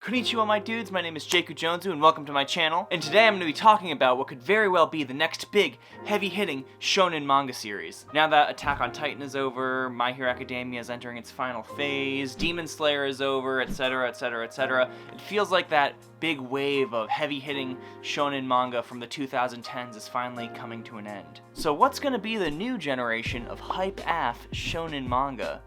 Konnichiwa my dudes, my name is Jaku Jonesu and welcome to my channel. And today I'm going to be talking about what could very well be the next big, heavy-hitting shonen manga series. Now that Attack on Titan is over, My Hero Academia is entering its final phase, Demon Slayer is over, etc, etc, etc. It feels like that big wave of heavy-hitting shonen manga from the 2010s is finally coming to an end. So what's going to be the new generation of hype-af shonen manga?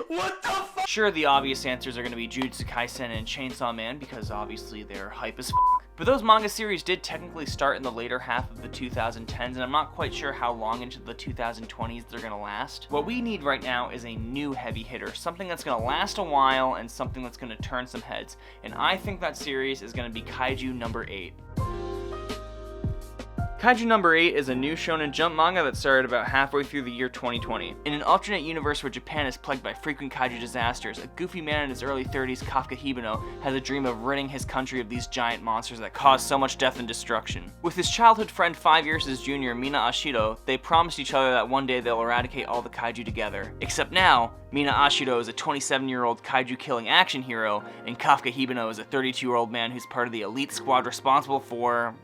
What the fuck? Sure, the obvious answers are going to be Jujutsu Kaisen and Chainsaw Man because obviously they're hype as f***. But those manga series did technically start in the later half of the 2010s, and I'm not quite sure how long into the 2020s they're going to last. What we need right now is a new heavy hitter, something that's going to last a while and something that's going to turn some heads. And I think that series is going to be Kaiju number 8. Kaiju number 8 is a new Shonen Jump manga that started about halfway through the year 2020. In an alternate universe where Japan is plagued by frequent kaiju disasters, a goofy man in his early 30s, Kafka Hibino, has a dream of ridding his country of these giant monsters that cause so much death and destruction. With his childhood friend 5 years his junior, Mina Ashido, they promised each other that one day they'll eradicate all the kaiju together. Except now, Mina Ashido is a 27-year-old kaiju-killing action hero, and Kafka Hibino is a 32-year-old man who's part of the elite squad responsible for,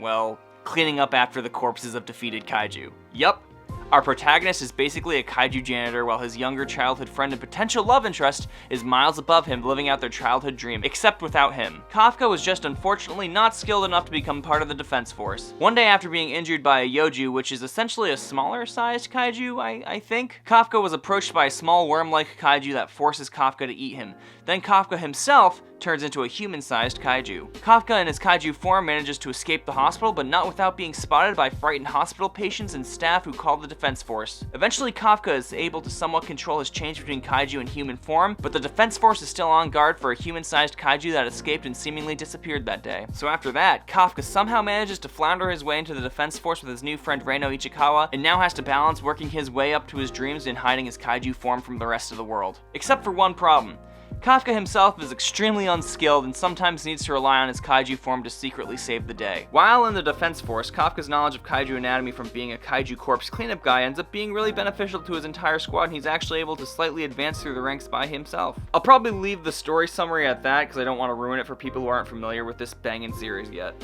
well, cleaning up after the corpses of defeated kaiju. Yup, our protagonist is basically a kaiju janitor while his younger childhood friend and potential love interest is miles above him living out their childhood dream, except without him. Kafka was just unfortunately not skilled enough to become part of the defense force. One day after being injured by a yoju, which is essentially a smaller sized kaiju, I think, Kafka was approached by a small worm-like kaiju that forces Kafka to eat him. Then Kafka himself turns into a human-sized kaiju. Kafka in his kaiju form manages to escape the hospital, but not without being spotted by frightened hospital patients and staff who call the defense force. Eventually Kafka is able to somewhat control his change between kaiju and human form, but the defense force is still on guard for a human-sized kaiju that escaped and seemingly disappeared that day. So after that, Kafka somehow manages to flounder his way into the defense force with his new friend Reino Ichikawa, and now has to balance working his way up to his dreams and hiding his kaiju form from the rest of the world. Except for one problem. Kafka himself is extremely unskilled and sometimes needs to rely on his kaiju form to secretly save the day. While in the defense force, Kafka's knowledge of kaiju anatomy from being a kaiju corpse cleanup guy ends up being really beneficial to his entire squad, and he's actually able to slightly advance through the ranks by himself. I'll probably leave the story summary at that because I don't want to ruin it for people who aren't familiar with this banging series yet.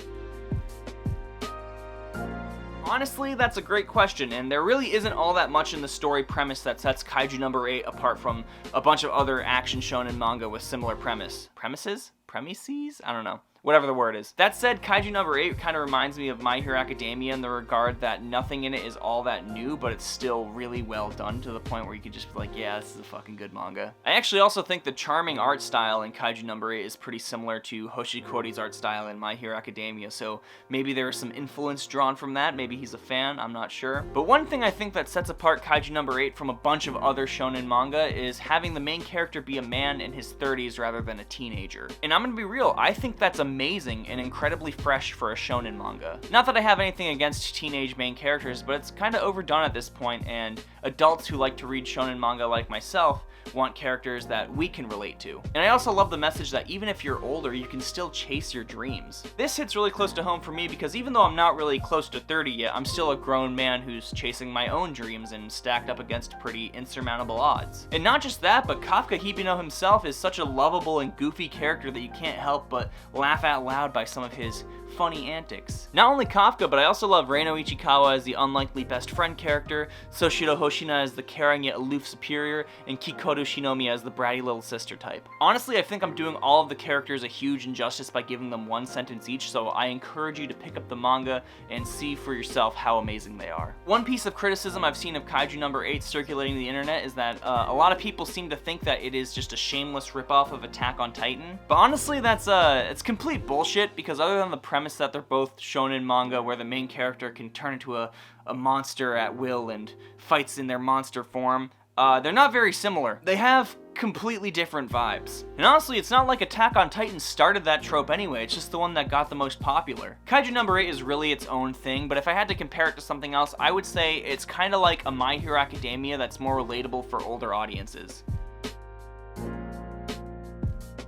Honestly, that's a great question, and there really isn't all that much in the story premise that sets Kaiju number 8 apart from a bunch of other action shonen manga with similar premises? I don't know. Whatever the word is. That said, Kaiju number 8 kind of reminds me of My Hero Academia in the regard that nothing in it is all that new, but it's still really well done to the point where you could just be like, yeah, this is a fucking good manga. I actually also think the charming art style in Kaiju number 8 is pretty similar to Hoshikori's art style in My Hero Academia, so maybe there is some influence drawn from that, maybe he's a fan, I'm not sure. But one thing I think that sets apart Kaiju number 8 from a bunch of other shonen manga is having the main character be a man in his 30s rather than a teenager. And I'm gonna be real, I think that's amazing and incredibly fresh for a shonen manga. Not that I have anything against teenage main characters, but it's kind of overdone at this point, and adults who like to read shonen manga like myself want characters that we can relate to. And I also love the message that even if you're older, you can still chase your dreams. This hits really close to home for me because even though I'm not really close to 30 yet, I'm still a grown man who's chasing my own dreams and stacked up against pretty insurmountable odds. And not just that, but Kafka Hibino himself is such a lovable and goofy character that you can't help but laugh out loud by some of his funny antics. Not only Kafka, but I also love Reino Ichikawa as the unlikely best friend character, Soshiro Hoshina as the caring yet aloof superior, and Kikoto Shinomiya as the bratty little sister type. Honestly, I think I'm doing all of the characters a huge injustice by giving them one sentence each, so I encourage you to pick up the manga and see for yourself how amazing they are. One piece of criticism I've seen of Kaiju number 8 circulating the internet is that a lot of people seem to think that it is just a shameless ripoff of Attack on Titan, but honestly that's it's complete bullshit because other than the premise that they're both shonen manga where the main character can turn into a monster at will and fights in their monster form, they're not very similar. They have completely different vibes. And honestly, it's not like Attack on Titan started that trope anyway, it's just the one that got the most popular. Kaiju number 8 is really its own thing, but if I had to compare it to something else, I would say it's kind of like a My Hero Academia that's more relatable for older audiences.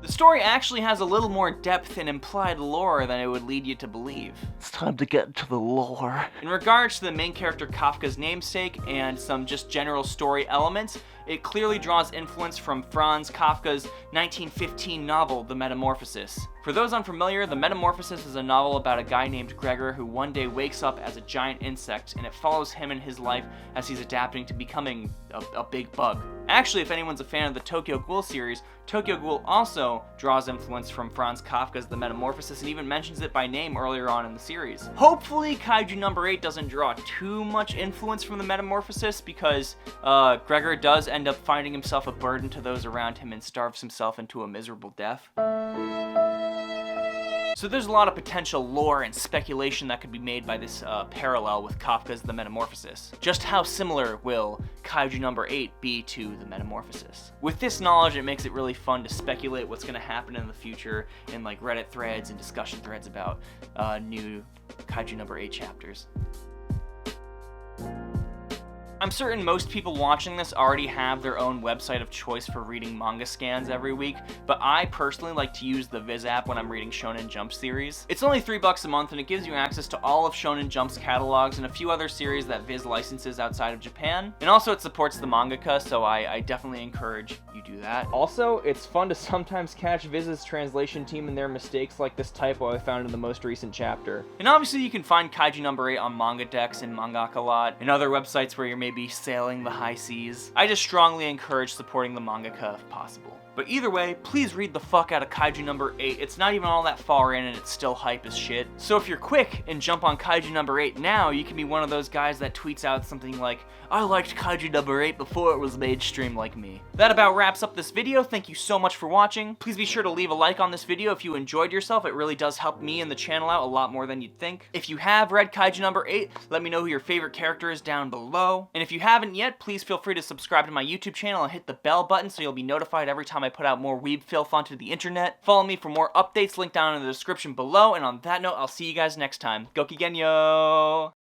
The story actually has a little more depth and implied lore than it would lead you to believe. It's time to get into the lore. In regards to the main character Kafka's namesake and some just general story elements, it clearly draws influence from Franz Kafka's 1915 novel, The Metamorphosis. For those unfamiliar, The Metamorphosis is a novel about a guy named Gregor who one day wakes up as a giant insect, and it follows him and his life as he's adapting to becoming a big bug. Actually, if anyone's a fan of the Tokyo Ghoul series, Tokyo Ghoul also draws influence from Franz Kafka's The Metamorphosis and even mentions it by name earlier on in the series. Hopefully, Kaiju number 8 doesn't draw too much influence from The Metamorphosis, because Gregor does end up finding himself a burden to those around him and starves himself into a miserable death. So there's a lot of potential lore and speculation that could be made by this parallel with Kafka's The Metamorphosis. Just how similar will Kaiju number 8 be to The Metamorphosis? With this knowledge, it makes it really fun to speculate what's going to happen in the future in like Reddit threads and discussion threads about new Kaiju number 8 chapters. I'm certain most people watching this already have their own website of choice for reading manga scans every week, but I personally like to use the Viz app when I'm reading Shonen Jump series. It's only $3 a month and it gives you access to all of Shonen Jump's catalogs and a few other series that Viz licenses outside of Japan. And also it supports the mangaka, so I definitely encourage you do that. Also, it's fun to sometimes catch Viz's translation team in their mistakes, like this typo I found in the most recent chapter. And obviously you can find Kaiju number 8 on Manga Dex and Mangakalot and other websites where you're maybe sailing the high seas. I just strongly encourage supporting the mangaka if possible. But either way, please read the fuck out of Kaiju number 8. It's not even all that far in and it's still hype as shit. So if you're quick and jump on Kaiju number 8 now, you can be one of those guys that tweets out something like, I liked Kaiju number 8 before it was mainstream like me. That about wraps up this video. Thank you so much for watching. Please be sure to leave a like on this video if you enjoyed yourself. It really does help me and the channel out a lot more than you'd think. If you have read Kaiju number 8, let me know who your favorite character is down below. And if you haven't yet, please feel free to subscribe to my YouTube channel and hit the bell button so you'll be notified every time I put out more weeb filth onto the internet. Follow me for more updates, linked down in the description below. And on that note, I'll see you guys next time. Goki Genyo!